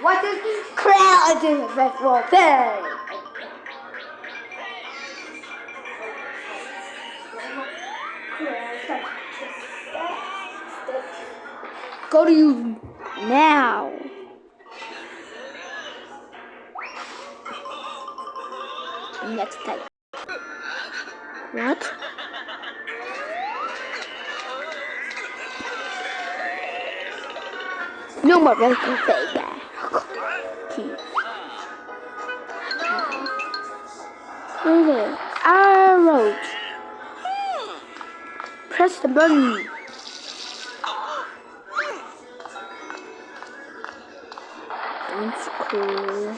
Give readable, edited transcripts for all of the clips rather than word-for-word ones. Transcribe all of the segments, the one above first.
What is crowd in the festival pay? Go to you now. Next time. What? No more regular feedback. Okay. Arrows. Press the button. That's cool.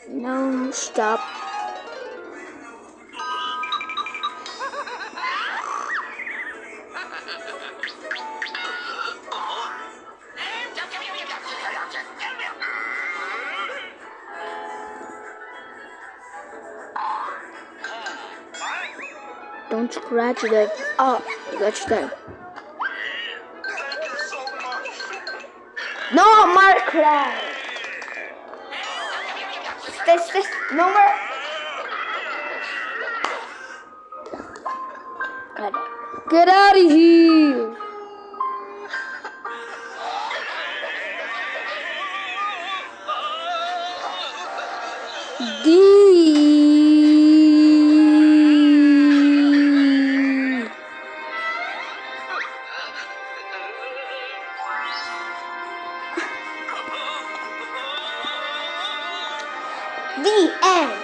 No, stop. Don't scratch it up. Scratch that. No more cry. This, no more. Get out of here. The end.